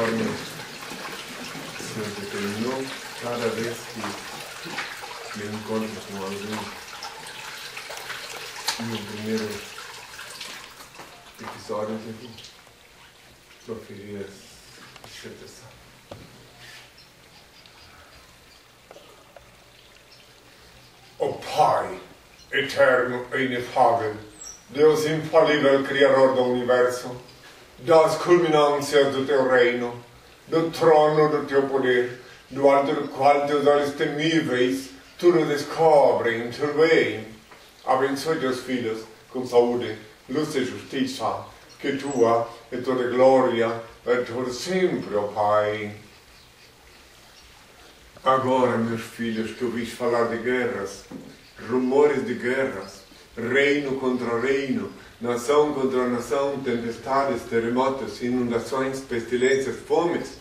torna sempre terminou, cada vez que me encontro com alguém. No primeiro episódio aqui, proferi a dissertação. O Pai, eterno e inefável, Deus infalível, Criador do Universo, das culminâncias do Teu reino, do trono do Teu poder, do alto do qual Teus olhos temíveis tudo descobrem, intervêm. Abençoe Teus filhos com saúde, luz e justiça, que Tua é toda glória, é todo sempre, ó Pai. Agora, meus filhos, que ouvis falar de guerras, rumores de guerras, reino contra reino, nação contra nação, tempestades, terremotos, inundações, pestilências, fomes,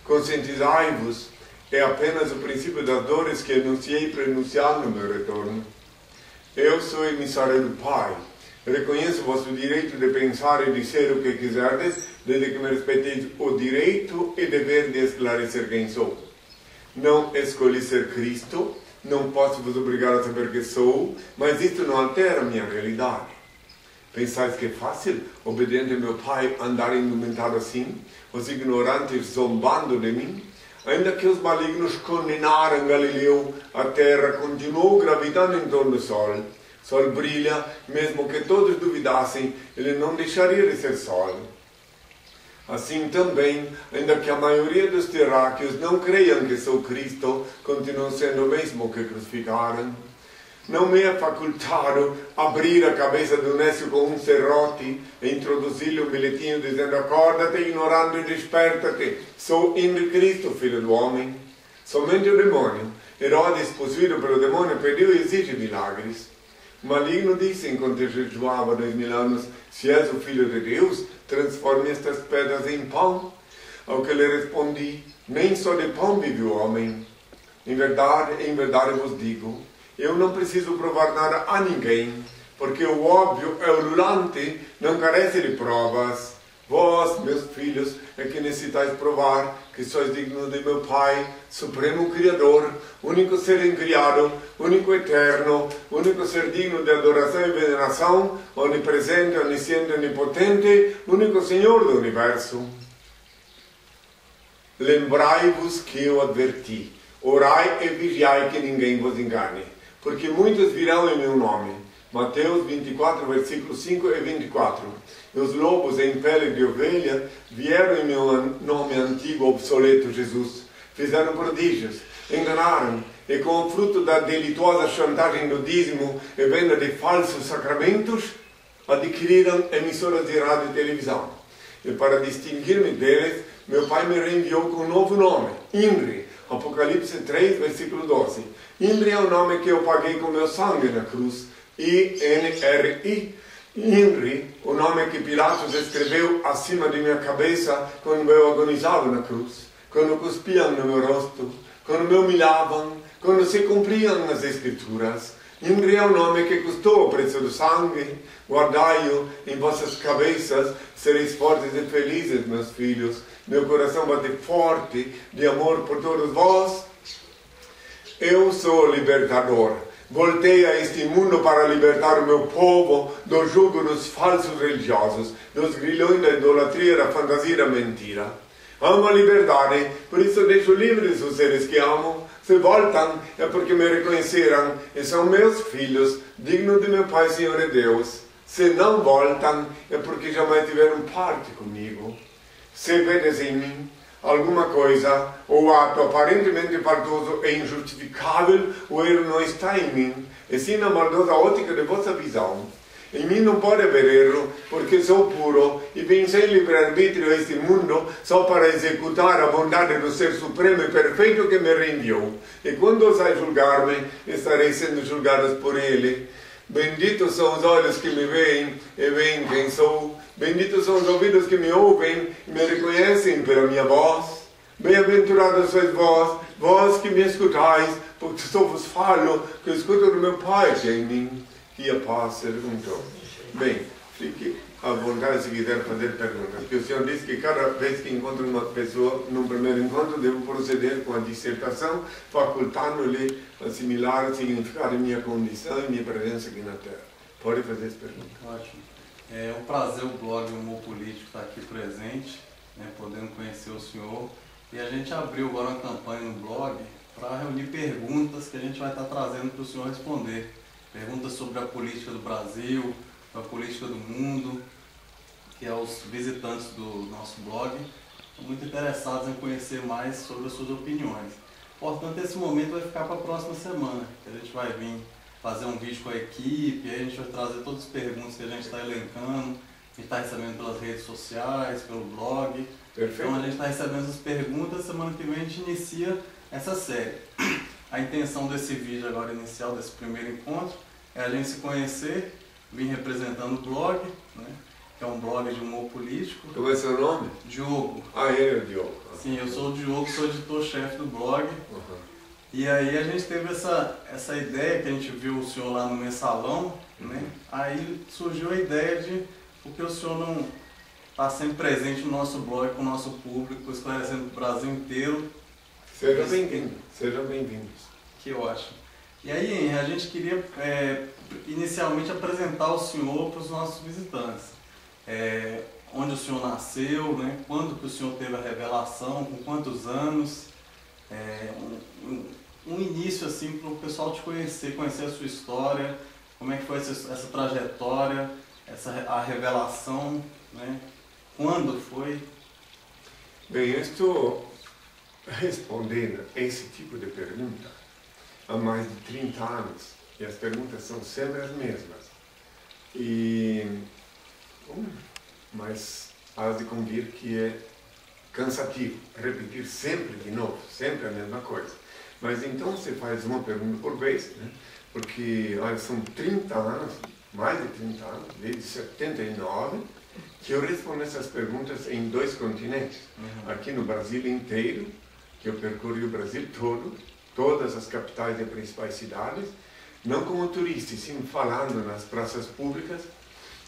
conscientizai-vos, é apenas o princípio das dores que anunciei para anunciar no meu retorno. Eu sou emissário do Pai. Reconheço o vosso direito de pensar e dizer o que quiserdes, desde que me respeiteis o direito e dever de esclarecer quem sou. Não escolhi ser Cristo, não posso vos obrigar a saber que sou, mas isto não altera a minha realidade. Pensais que é fácil, obediente ao meu Pai, andar indumentado assim, os ignorantes zombando de mim? Ainda que os malignos condenaram Galileu, a terra continuou gravitando em torno do sol. Sol brilha, mesmo que todos duvidassem, ele não deixaria de ser sol. Assim também, ainda que a maioria dos terráqueos não creiam que sou Cristo, continuam sendo o mesmo que crucificaram. Não me é facultado abrir a cabeça do nécio com um serrote e introduzir-lhe um bilhetinho dizendo: acorda-te, ignorando, e desperta-te. Sou Henri Cristo, filho do homem. Somente o demônio, Herodes, possuído pelo demônio, pediu e exige milagres. O maligno disse, enquanto jejuava 2000 anos: se és o filho de Deus, transforme estas pedras em pão. Ao que lhe respondi: nem só de pão vive o homem. Em verdade vos digo, eu não preciso provar nada a ninguém, porque o óbvio é ululante, não carece de provas. Vós, meus filhos, é que necessitais provar que sois dignos de meu Pai, Supremo Criador, único ser incriado, único eterno, único ser digno de adoração e veneração, onipresente, onisciente, onipotente, único Senhor do Universo. Lembrai-vos que eu adverti, orai e vigiai que ninguém vos engane, porque muitos virão em meu nome. Mateus 24, versículos 5 e 24. E os lobos em pele de ovelha vieram em meu nome antigo, obsoleto Jesus. Fizeram prodígios, enganaram, e com o fruto da delituosa chantagem do dízimo e venda de falsos sacramentos, adquiriram emissoras de rádio e televisão. E para distinguir-me deles, meu Pai me reenviou com um novo nome, INRI. Apocalipse 3, versículo 12. INRI é o nome que eu paguei com meu sangue na cruz. INRI. INRI, o nome que Pilatos escreveu acima de minha cabeça quando eu agonizava na cruz, quando cuspiam no meu rosto, quando me humilhavam, quando se cumpriam as Escrituras. INRI é o nome que custou o preço do sangue. Guardai-o em vossas cabeças, sereis fortes e felizes, meus filhos. Meu coração bate forte de amor por todos vós. Eu sou o libertador. Voltei a este mundo para libertar o meu povo do jugo dos falsos religiosos, dos grilhões da idolatria, da fantasia e da mentira. Amo a liberdade, por isso deixo livres os seres que amo. Se voltam, é porque me reconheceram e são meus filhos, dignos de meu Pai, Senhor e Deus. Se não voltam, é porque jamais tiveram parte comigo. Se vedes em mim alguma coisa, ou ato aparentemente faltoso e injustificável, o erro não está em mim, e sim na maldosa ótica de vossa visão. Em mim não pode haver erro, porque sou puro, e vim sem livre-arbítrio a este mundo, só para executar a bondade do Ser Supremo e Perfeito que me reenviou. E quando ousai julgar-me, estarei sendo julgados por Ele. Benditos são os olhos que me veem e veem quem sou. Benditos são os ouvidos que me ouvem e me reconhecem pela minha voz. Bem-aventurados sois vós, vós que me escutais, porque só vos falo que eu escuto do meu Pai que é em mim. Que a paz seja com todos. Bem, fique à vontade se quiser fazer perguntas. Porque o senhor disse que cada vez que encontro uma pessoa num primeiro encontro, devo proceder com a dissertação, facultando-lhe assimilar o significado de minha condição e minha presença aqui na Terra. Pode fazer as perguntas. Ótimo. É um prazer o blog Humor Político estar aqui presente, né, podendo conhecer o senhor. E a gente abriu agora uma campanha no blog para reunir perguntas que a gente vai estar trazendo para o senhor responder. Perguntas sobre a política do Brasil, a política do mundo, que é os visitantes do nosso blog estão muito interessados em conhecer mais sobre as suas opiniões. Portanto, esse momento vai ficar para a próxima semana, que a gente vai vir fazer um vídeo com a equipe, aí a gente vai trazer todas as perguntas que a gente está elencando, a gente está recebendo pelas redes sociais, pelo blog. Perfeito. Então a gente está recebendo as perguntas, semana que vem a gente inicia essa série. A intenção desse vídeo agora inicial, desse primeiro encontro, é a gente se conhecer, vir representando o blog, né, que é um blog de humor político. Como é seu nome? Diogo. Ah, ele é o Diogo. Sim, eu sou o Diogo, sou editor-chefe do blog. Uhum. E aí a gente teve essa ideia que a gente viu o senhor lá no mensalão, né? Aí surgiu a ideia de por que o senhor não está sempre presente no nosso blog, com o nosso público, esclarecendo para o Brasil inteiro. Seja bem-vindo, sejam bem-vindos. Que ótimo. E aí, Henry, a gente queria inicialmente apresentar o senhor para os nossos visitantes. Onde o senhor nasceu, né? Quando que o senhor teve a revelação, com quantos anos. Um início assim para o pessoal te conhecer a sua história, como é que foi essa trajetória, a revelação, né? Quando foi? Bem, eu estou respondendo esse tipo de pergunta há mais de 30 anos e as perguntas são sempre as mesmas. Mas há de convir que é cansativo repetir sempre de novo, sempre a mesma coisa. Mas então você faz uma pergunta por vez, né? Porque olha, são 30 anos, mais de 30 anos, desde 79, que eu respondo essas perguntas em 2 continentes. Aqui no Brasil inteiro, que eu percorri o Brasil todo, todas as capitais e principais cidades, não como turista, sim falando nas praças públicas,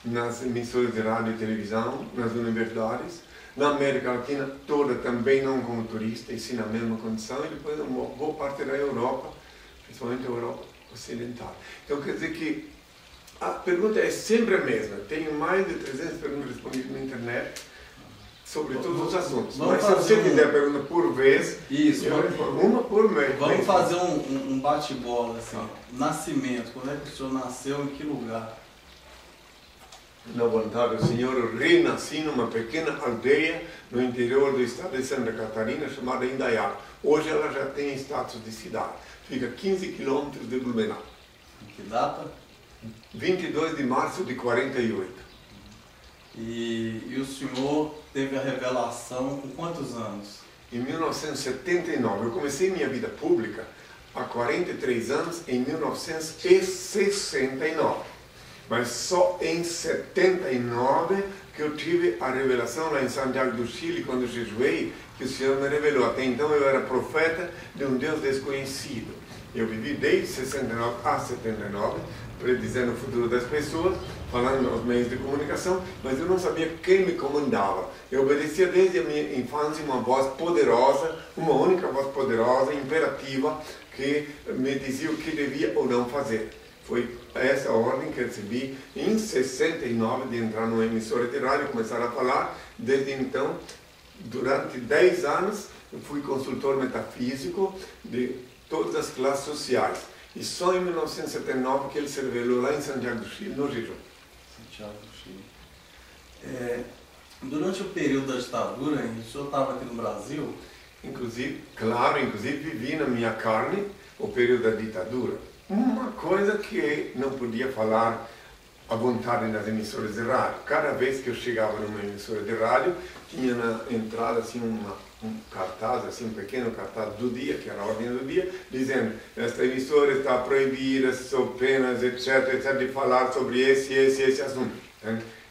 nas emissoras de rádio e televisão, nas universidades, na América Latina toda também não como turista, e sim na mesma condição, e depois uma boa parte da Europa, principalmente a Europa Ocidental. Então quer dizer que a pergunta é sempre a mesma. Tenho mais de 300 perguntas respondidas na internet sobre todos os assuntos. Mas se você quiser pergunta por vez, isso, uma por mês. Vamos fazer um bate-bola assim. Nascimento, quando é que o senhor nasceu, em que lugar? Na vontade do Senhor, eu renasci numa pequena aldeia no interior do estado de Santa Catarina, chamada Indaiá. Hoje ela já tem status de cidade. Fica 15 quilômetros de Blumenau. Que data? 22 de março de 48. E o senhor teve a revelação com quantos anos? Em 1979. Eu comecei minha vida pública há 43 anos, em 1969. Mas só em 79 que eu tive a revelação lá em Santiago do Chile, quando eu jejuei, que o Senhor me revelou. Até então eu era profeta de um Deus desconhecido. Eu vivi desde 69 a 79, predizendo o futuro das pessoas, falando aos meios de comunicação, mas eu não sabia quem me comandava. Eu obedecia desde a minha infância uma voz poderosa, uma única voz poderosa, imperativa, que me dizia o que devia ou não fazer. Foi essa ordem que recebi em 69 de entrar numa emissora de rádio, começar a falar. Desde então, durante 10 anos, eu fui consultor metafísico de todas as classes sociais. E só em 1979 que ele se revelou lá em Santiago do Chile, no jejum. Santiago do Chile. Durante o período da ditadura, o senhor estava aqui no Brasil? Inclusive vivi na minha carne o período da ditadura. Uma coisa que não podia falar à vontade nas emissoras de rádio. Cada vez que eu chegava numa emissora de rádio, tinha na entrada assim um cartaz, assim um pequeno cartaz do dia, que era a ordem do dia, dizendo: esta emissora está proibida, sob penas, etc, de falar sobre esse assunto.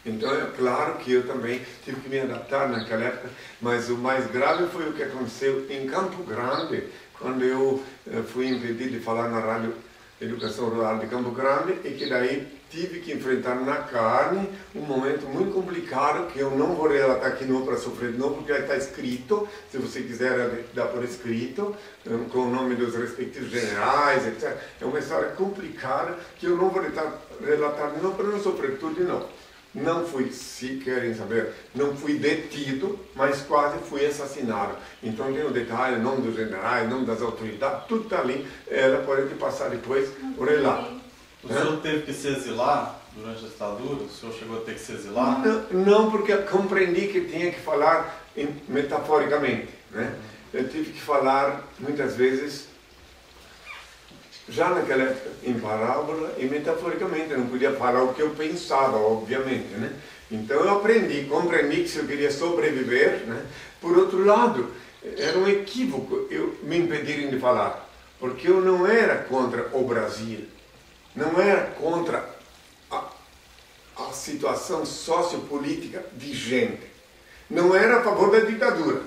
Então é claro que eu também tive que me adaptar naquela época, mas o mais grave foi o que aconteceu em Campo Grande, quando eu fui impedido de falar na rádio Educação Rural de Campo Grande, e que daí tive que enfrentar na carne um momento muito complicado que eu não vou relatar aqui não para sofrer de novo, porque já está escrito, se você quiser dar por escrito, com o nome dos respectivos generais, etc. É uma história complicada que eu não vou relatar de novo para não sofrer tudo de novo. Não fui, se querem saber, não fui detido, mas quase fui assassinado. Então tem o detalhe, nome dos generais, nome das autoridades, tudo está ali. Ela pode passar depois o relato. O senhor teve que se exilar durante a ditadura? O senhor chegou a ter que se exilar? Não, porque eu compreendi que tinha que falar metaforicamente, né? Eu tive que falar muitas vezes, já naquela época, em parábola e metaforicamente. Eu não podia falar o que eu pensava, obviamente, né? Então eu compreendi que se eu queria sobreviver, né? Por outro lado, era um equívoco me impedirem de falar, porque eu não era contra o Brasil. Não era contra a situação sociopolítica vigente. Não era a favor da ditadura.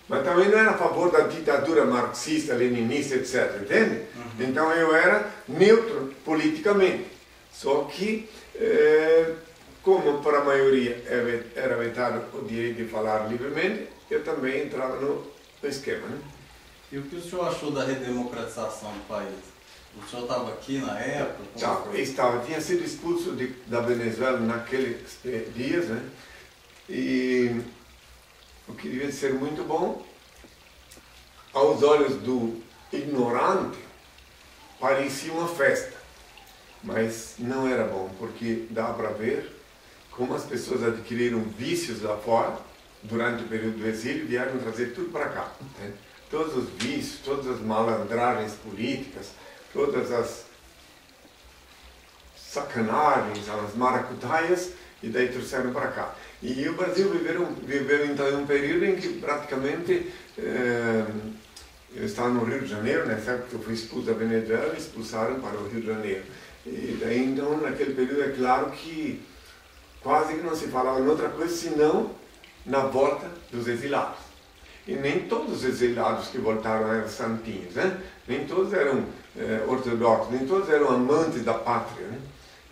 Mas também não era a favor da ditadura marxista, leninista, etc. Entende? Uhum. Então eu era neutro politicamente. Só que, como para a maioria era vetado o direito de falar livremente, eu também entrava no esquema. Né? E o que o senhor achou da redemocratização do país? O senhor estava aqui na época? Estava. Tinha sido expulso da Venezuela naqueles dias, né? E o que devia ser muito bom, aos olhos do ignorante, parecia uma festa. Mas não era bom, porque dá para ver como as pessoas adquiriram vícios lá fora, durante o período do exílio, vieram trazer tudo para cá. Né? Todos os vícios, todas as malandragens políticas, todas as sacanagens, as maracutaias, e daí trouxeram para cá. E o Brasil viveu então em um período em que praticamente, eu estava no Rio de Janeiro, nessa época que eu fui expulso da Venezuela, expulsaram para o Rio de Janeiro. E daí então, naquele período, é claro que quase que não se falava em outra coisa, senão na volta dos exilados. E nem todos os exilados que voltaram eram santinhos, né? Nem todos eram ortodoxos, nem todos eram amantes da pátria, né?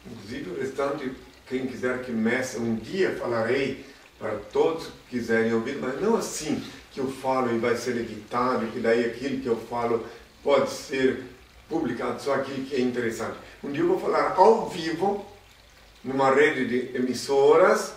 Inclusive o restante, quem quiser que meça, um dia falarei para todos que quiserem ouvir, mas não assim que eu falo e vai ser editado, que daí aquilo que eu falo pode ser publicado, só aquilo que é interessante. Um dia eu vou falar ao vivo, numa rede de emissoras,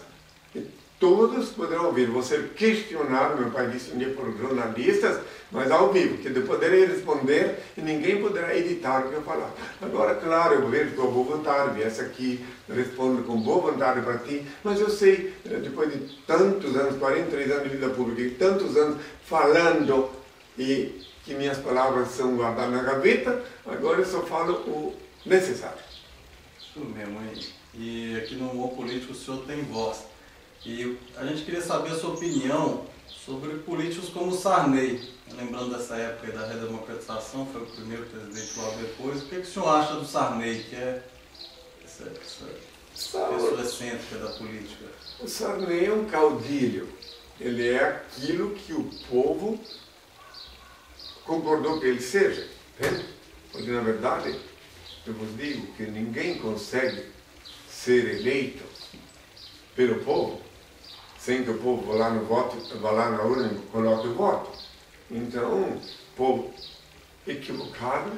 todos poderão ouvir. Vou ser questionado, meu pai disse um dia por jornalistas, mas ao vivo, que eu poderei responder e ninguém poderá editar o que eu falar. Agora, claro, eu vejo com boa vontade, viesse aqui, respondo com boa vontade para ti, mas eu sei, depois de tantos anos, 43 anos de vida pública, e tantos anos falando, e que minhas palavras são guardadas na gaveta, agora eu só falo o necessário. Isso mesmo, hein? E aqui no Humor Político o senhor tem voz. E a gente queria saber a sua opinião sobre políticos como Sarney. Lembrando dessa época da redemocratização, foi o primeiro presidente logo depois. O que o senhor acha do Sarney, que é essa pessoa excêntrica da política? O Sarney é um caudilho. Ele é aquilo que o povo concordou que ele seja. Entende? Porque, na verdade, eu vos digo que ninguém consegue ser eleito pelo povo sem que o povo vá lá no voto, vá lá na urna e coloque o voto. Então, o povo equivocado,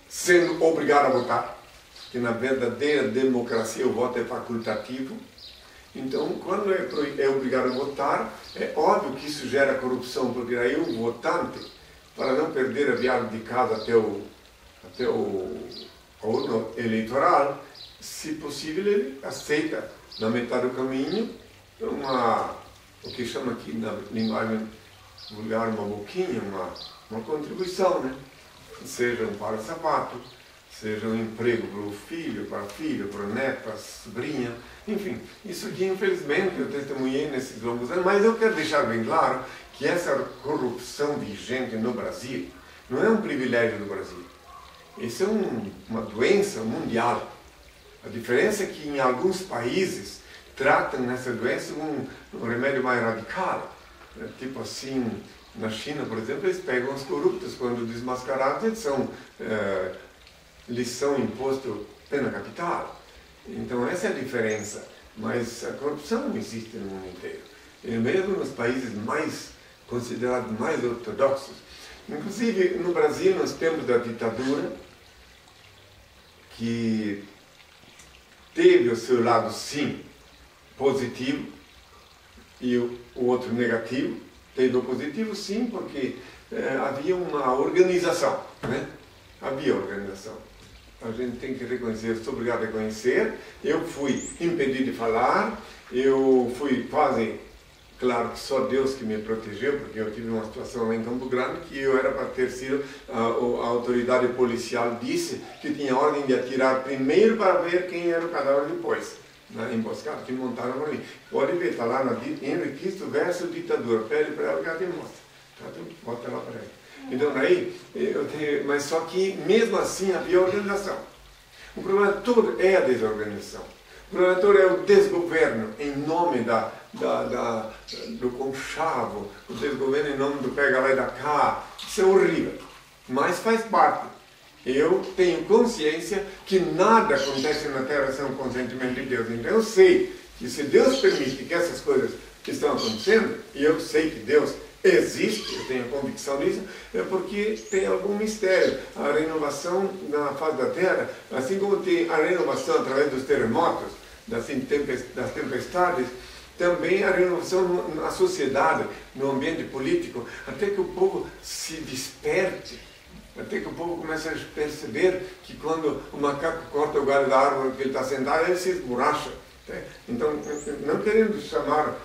sendo obrigado a votar, que na verdadeira democracia o voto é facultativo. Então, quando é obrigado a votar, é óbvio que isso gera corrupção, porque aí o votante, para não perder a viagem de casa até a urna eleitoral, se possível, ele aceita na metade do caminho o que chama aqui na linguagem vulgar uma boquinha, uma contribuição, né? Seja um par de sapato, seja um emprego para o filho, para a filha, para o neto, para a sobrinha, enfim. Isso aqui, infelizmente, eu testemunhei nesses longos anos, mas eu quero deixar bem claro que essa corrupção vigente no Brasil não é um privilégio do Brasil. Isso é uma doença mundial. A diferença é que em alguns países tratam essa doença com um remédio mais radical. Tipo assim, na China, por exemplo, eles pegam os corruptos, quando desmascarados, eles são lhes são impostos pena capital. Então essa é a diferença. Mas a corrupção não existe no mundo inteiro. E mesmo nos países mais considerados mais ortodoxos. Inclusive no Brasil, nos tempos da ditadura, que teve o seu lado sim positivo e o outro negativo. Teve o positivo sim, porque havia uma organização, né? Havia organização. A gente tem que reconhecer, eu sou obrigado a reconhecer. Eu fui impedido de falar, eu fui quase, claro que só Deus que me protegeu, porque eu tive uma situação lá em Campo Grande que eu era para ter sido, a autoridade policial disse que tinha ordem de atirar primeiro para ver quem era o cadáver depois. Na emboscada que montaram para mim. Pode ver, está lá na Henri Cristo versus ditadura. Pede para ela que ela te mostra. Tá, bota lá para ela. Então daí, mas só que mesmo assim havia organização. O problema todo é a desorganização. O problema todo é o desgoverno em nome do conchavo, o desgoverno em nome do pega lá e da cá. Isso é horrível. Mas faz parte. Eu tenho consciência que nada acontece na Terra sem o consentimento de Deus. Então eu sei que se Deus permite que essas coisas estão acontecendo, e eu sei que Deus existe, eu tenho convicção disso, é porque tem algum mistério. A renovação na face da Terra, assim como tem a renovação através dos terremotos, das tempestades, também a renovação na sociedade, no ambiente político, até que o povo se desperte. Até que o povo começa a perceber que quando o macaco corta o galho da árvore que ele está sentado, ele se esborracha. Então, não querendo chamar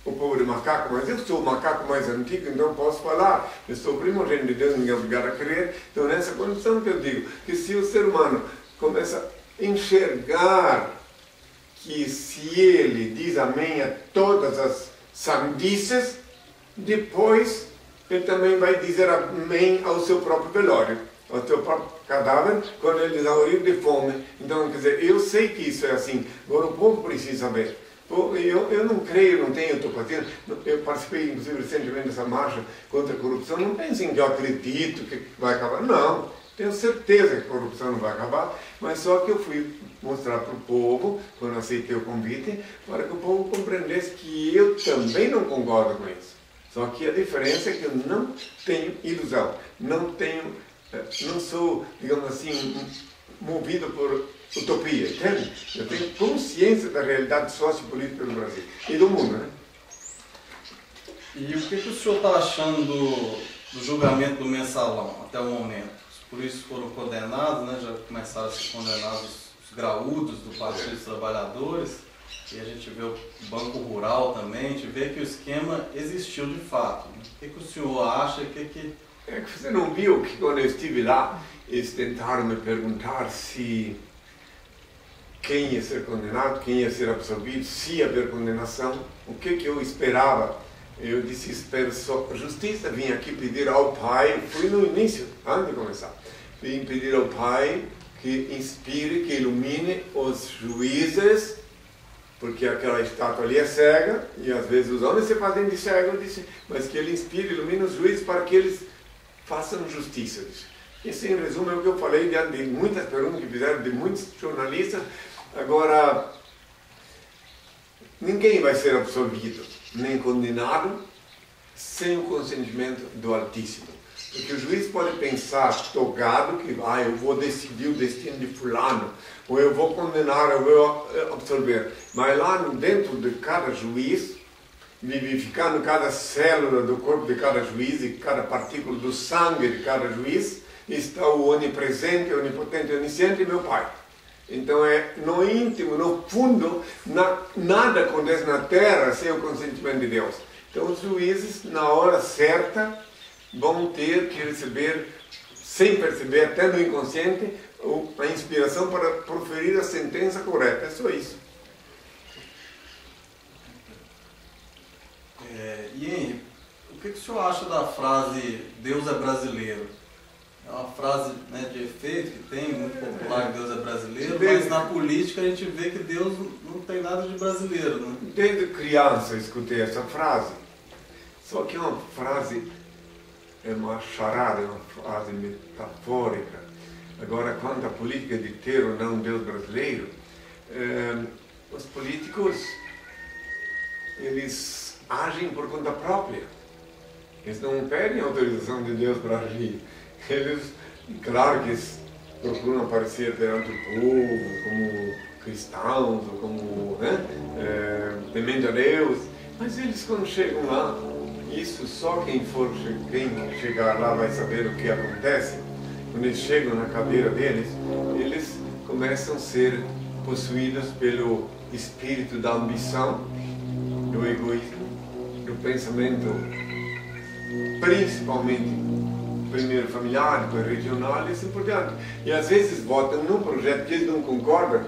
o povo de macaco, mas eu sou o macaco mais antigo, então posso falar. Eu sou primogênito de Deus, ninguém é obrigado a crer. Então, nessa condição que eu digo, que se o ser humano começa a enxergar que se ele diz amém a todas as sandices, depois ele também vai dizer amém ao seu próprio velório, ao seu próprio cadáver, quando ele exaurir de fome. Então, quer dizer, eu sei que isso é assim, agora o povo precisa saber. Eu não creio, não tenho, eu participei inclusive recentemente dessa marcha contra a corrupção, não pensem que eu acredito que vai acabar, não, tenho certeza que a corrupção não vai acabar, mas só que eu fui mostrar para o povo, quando aceitei o convite, para que o povo compreendesse que eu também não concordo com isso. Só que a diferença é que eu não tenho ilusão, não sou, digamos assim, movido por utopia, entende? Eu tenho consciência da realidade sociopolítica do Brasil e do mundo, né? E o que o senhor está achando do julgamento do mensalão até o momento? Os políticos foram condenados, né? Já começaram a ser condenados os graúdos do Partido dos Trabalhadores. E a gente vê o Banco Rural também, a gente vê que o esquema existiu de fato. O que o senhor acha? É que você não viu que quando eu estive lá, eles tentaram me perguntar se quem ia ser condenado, quem ia ser absolvido, se ia haver condenação, o que eu esperava. Eu disse, espero só a justiça, vim aqui pedir ao Pai, fui no início, antes de começar, vim pedir ao Pai que inspire, que ilumine os juízes, porque aquela estátua ali é cega, e às vezes os homens se fazem de cego, mas que ele inspire, ilumine os juízes para que eles façam justiça. Isso, em resumo, é o que eu falei diante de muitas perguntas que fizeram de muitos jornalistas. Agora, ninguém vai ser absolvido, nem condenado, sem o consentimento do Altíssimo. Porque o juiz pode pensar togado que eu vou decidir o destino de fulano, ou eu vou condenar, eu vou absolver. Mas lá dentro de cada juiz, vivificando cada célula do corpo de cada juiz e cada partícula do sangue de cada juiz, está o onipresente, onipotente, onisciente, meu Pai. Então é no íntimo, no fundo, nada acontece na terra sem o consentimento de Deus. Então os juízes, na hora certa, vão ter que receber, sem perceber, até no inconsciente, a inspiração para proferir a sentença correta. É só isso. E Henri, o que o senhor acha da frase Deus é brasileiro? É uma frase, né, de efeito que tem, muito popular, que Deus é brasileiro, mas na política a gente vê que Deus não tem nada de brasileiro, né? Desde criança eu escutei essa frase, só que é uma frase, é uma charada, é uma frase metafórica. Agora, quanto à política de ter ou não Deus brasileiro, os políticos, eles agem por conta própria. Eles não pedem autorização de Deus para agir. Eles, claro que eles procuram aparecer perante o povo como cristãos, ou como temente a Deus, mas eles quando chegam lá, isso só quem chegar lá vai saber o que acontece. Quando eles chegam na cadeira deles, eles começam a ser possuídos pelo espírito da ambição, do egoísmo, do pensamento, principalmente primeiro familiar, depois regional e assim por diante. E às vezes votam num projeto que eles não concordam,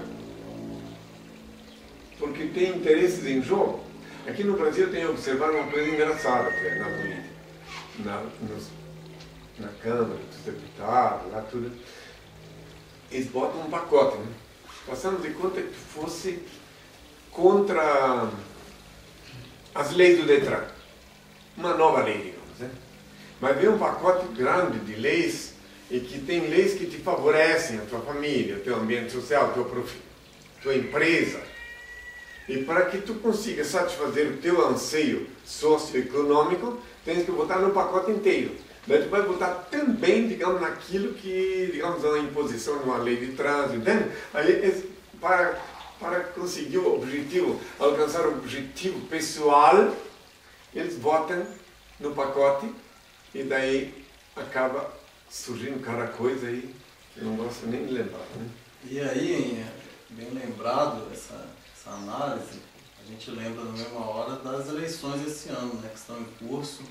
porque tem interesses em jogo. Aqui no Brasil tem observado uma coisa engraçada até na política, na Câmara dos Deputados, lá tudo. Eles botam um pacote, né? Passando de conta que fosse contra as leis do Detran. Uma nova lei, digamos, né? Mas vem um pacote grande de leis, e que tem leis que te favorecem a tua família, o teu ambiente social, tua empresa. E para que tu consiga satisfazer o teu anseio socioeconômico, tens que votar no pacote inteiro. Daí tu vai votar também, digamos, naquilo que, digamos, é uma imposição de uma lei de trânsito, entende? Aí, para conseguir o objetivo, alcançar o objetivo pessoal, eles votam no pacote e daí acaba surgindo cada coisa aí que eu não gosto nem de lembrar, né? E aí, bem lembrado essa análise, a gente lembra na mesma hora das eleições esse ano, né, que estão em curso.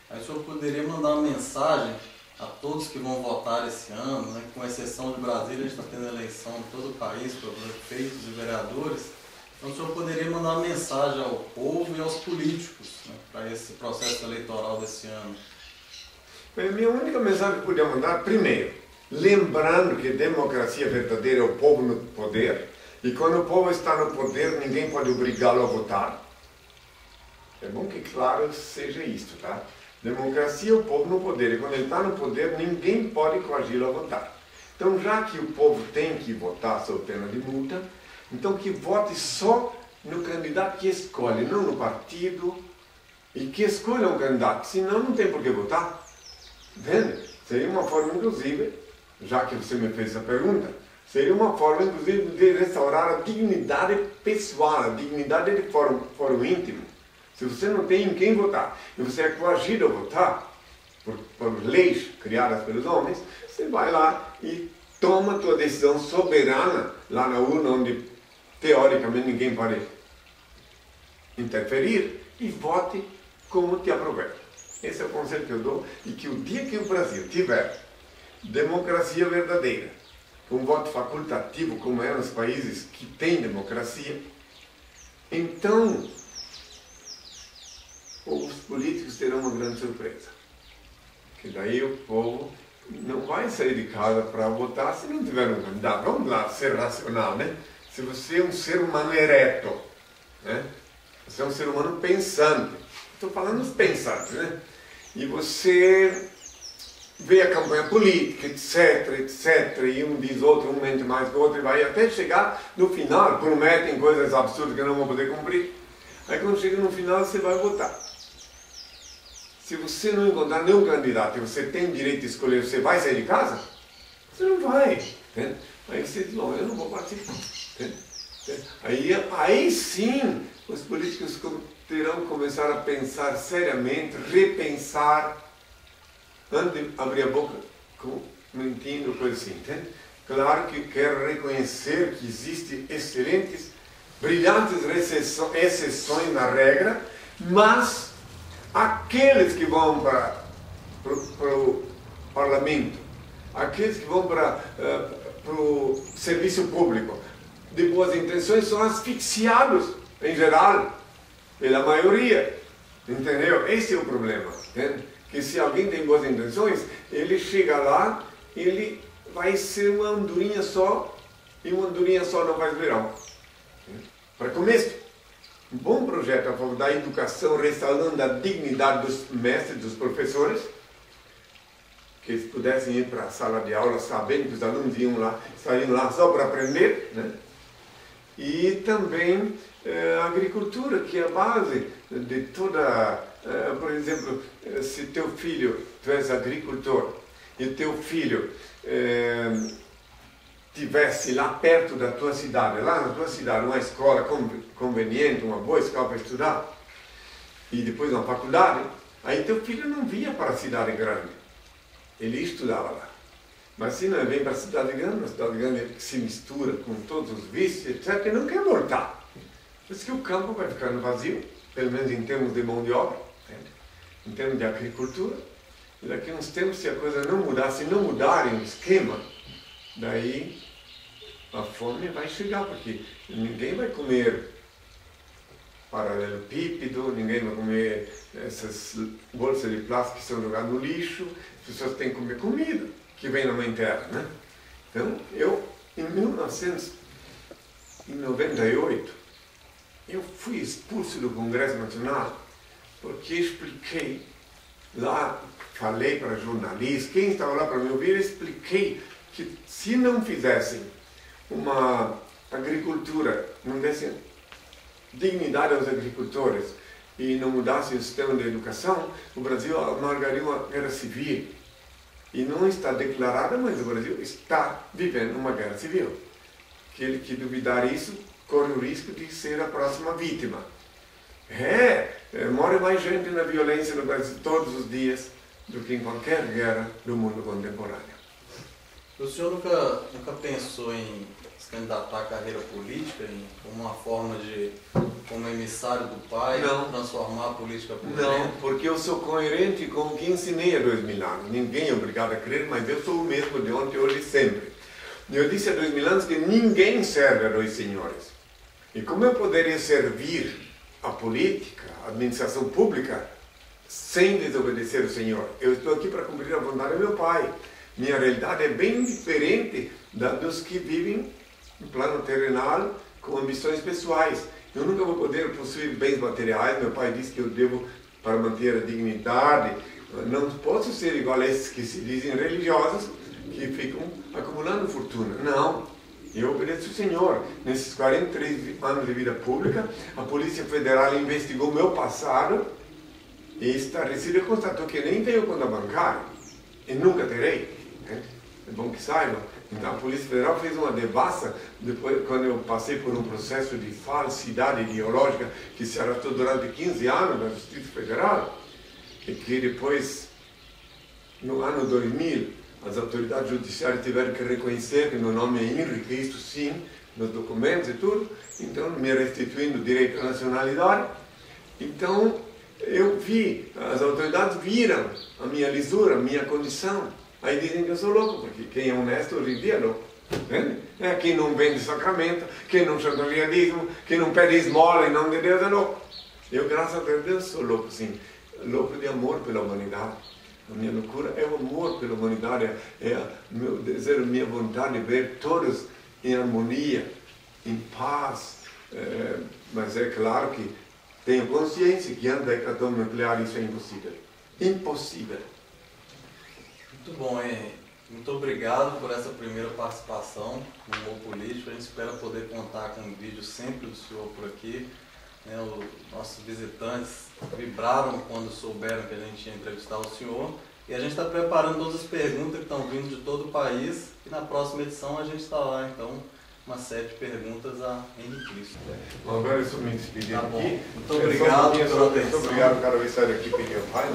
Aí o senhor poderia mandar uma mensagem a todos que vão votar esse ano, né, com exceção de Brasília, a gente está tendo eleição em todo o país para prefeitos e vereadores. Então o senhor poderia mandar uma mensagem ao povo e aos políticos, né, para esse processo eleitoral desse ano. A minha única mensagem que eu podia mandar, primeiro, lembrando que democracia verdadeira é o povo no poder, e quando o povo está no poder, ninguém pode obrigá-lo a votar. É bom que claro seja isto, tá? Democracia é o povo no poder, e quando ele está no poder, ninguém pode coagi-lo a votar. Então, já que o povo tem que votar sob pena de multa, então que vote só no candidato que escolhe, não no partido, e que escolha um candidato, senão não tem por que votar. Entende? Seria uma forma, inclusive, já que você me fez essa pergunta, seria uma forma, inclusive, de restaurar a dignidade pessoal, a dignidade de fórum íntimo. Se você não tem em quem votar, e você é coagido a votar por leis criadas pelos homens, você vai lá e toma a tua decisão soberana lá na urna, onde teoricamente ninguém pode interferir, e vote como te aprouver. Esse é o conselho que eu dou, e que o dia que o Brasil tiver democracia verdadeira, com voto facultativo, como é nos países que têm democracia, então os políticos terão uma grande surpresa. Que daí o povo não vai sair de casa para votar se não tiver um candidato. Vamos lá, ser racional, né? Se você é um ser humano ereto, né? Você é um ser humano pensante. Estou falando dos pensantes, né? E você vê a campanha política, etc, etc, e um diz outro, um mente mais que o outro, e vai até chegar no final, prometem coisas absurdas que não vão poder cumprir. Aí quando chega no final, você vai votar. Se você não encontrar nenhum candidato e você tem direito de escolher, você vai sair de casa? Você não vai. Entende? Aí você diz, não, eu não vou participar. Aí sim, os políticos terão que começar a pensar seriamente, repensar, antes de abrir a boca mentindo, coisa assim, entende? Claro que quero reconhecer que existem excelentes, brilhantes exceções na regra, mas aqueles que vão para o parlamento, aqueles que vão para o serviço público, de boas intenções, são asfixiados, em geral, pela maioria. Entendeu? Esse é o problema. Entende? Que se alguém tem boas intenções, ele chega lá, ele vai ser uma andorinha só, e uma andorinha só não faz verão. Para começo, um bom projeto a favor da educação, restaurando a dignidade dos mestres, dos professores, que eles pudessem ir para a sala de aula sabendo que os alunos estariam lá só para aprender, né? E também a agricultura, que é a base de toda... por exemplo, se teu filho, tu és agricultor, e teu filho tivesse lá perto da tua cidade, lá na tua cidade, uma escola conveniente, uma boa escola para estudar, e depois uma faculdade, aí teu filho não via para a cidade grande, ele estudava lá. Mas se não vem para a cidade grande que se mistura com todos os vícios, etc., que não quer voltar. Por isso que o campo vai ficando vazio, pelo menos em termos de mão de obra, entende? Em termos de agricultura. E daqui a uns tempos, se a coisa não mudar, se não mudarem o esquema, daí a fome vai chegar, porque ninguém vai comer paralelepípedo, ninguém vai comer essas bolsas de plástico que são jogadas no lixo, as pessoas têm que comer comida que vem da Mãe Terra, né? Então, em 1998, eu fui expulso do Congresso Nacional porque expliquei lá, falei para jornalistas, quem estava lá para me ouvir, expliquei que se não fizessem uma agricultura, não dessem dignidade aos agricultores e não mudassem o sistema de educação, o Brasil amargaria uma guerra civil. E não está declarada, mas o Brasil está vivendo uma guerra civil. Aquele que duvidar isso, corre o risco de ser a próxima vítima. Morre mais gente na violência no Brasil todos os dias do que em qualquer guerra do mundo contemporâneo. O senhor nunca pensou em se candidatar à carreira política, como uma forma de, como emissário do pai, não, transformar a política por não, dentro? porque eu sou coerente com o que ensinei há 2000 anos. Ninguém é obrigado a crer, mas eu sou o mesmo de ontem, hoje e sempre. Eu disse há 2000 anos que ninguém serve a dois senhores. E como eu poderia servir a política, a administração pública, sem desobedecer o Senhor? Eu estou aqui para cumprir a vontade do meu Pai. Minha realidade é bem diferente dos que vivem no plano terrenal com ambições pessoais. Eu nunca vou poder possuir bens materiais. Meu pai disse que eu devo, para manter a dignidade, não posso ser igual a esses que se dizem religiosos, que ficam acumulando fortuna. Não, eu obedeço o Senhor. Nesses 43 anos de vida pública, a Polícia Federal investigou meu passado e estarrecida constatou que nem tenho conta bancária e nunca terei. É bom que saibam. Então a Polícia Federal fez uma devassa depois, quando eu passei por um processo de falsidade ideológica que se arrastou durante 15 anos na Justiça Federal, e que depois, no ano 2000, as autoridades judiciárias tiveram que reconhecer que meu nome é Henrique, isso sim, nos documentos e tudo, então me restituindo o direito à nacionalidade. Então eu vi, as autoridades viram a minha lisura, a minha condição. Aí dizem que eu sou louco, porque quem é honesto hoje em dia é louco. Quem não vende sacramento, quem não chama realismo, quem não pede esmola em nome de Deus é louco. Eu, graças a Deus, sou louco, sim. Louco de amor pela humanidade. A minha loucura é o amor pela humanidade, é meu desejo, minha vontade de ver todos em harmonia, em paz. Mas é claro que tenho consciência que antes da hecatombe nuclear isso é impossível. Impossível. Muito bom, muito obrigado por essa primeira participação no Humor Político. A gente espera poder contar com um vídeo sempre do senhor por aqui. Os nossos visitantes vibraram quando souberam que a gente ia entrevistar o senhor. E a gente está preparando todas as perguntas que estão vindo de todo o país. E na próxima edição a gente está lá, então, uma série de perguntas a Henrique Cristo. Agora eu estou me despedindo aqui. Muito obrigado pela atenção. Muito obrigado, cada vez sair daqui pedir ao Pai.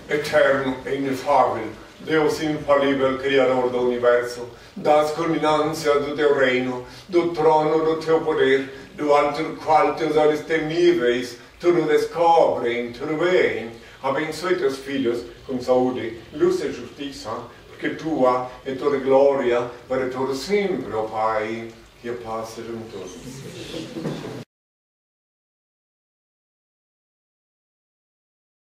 Eterno e inefável, Deus infalível, Criador do Universo, das culminâncias do teu reino, do trono do teu poder, do alto do qual teus olhos temíveis tudo descobrem, tudo bem. Abençoe teus filhos com saúde, luz e justiça, porque tua é toda glória para todo sempre, ó Pai, que a paz seja com todos.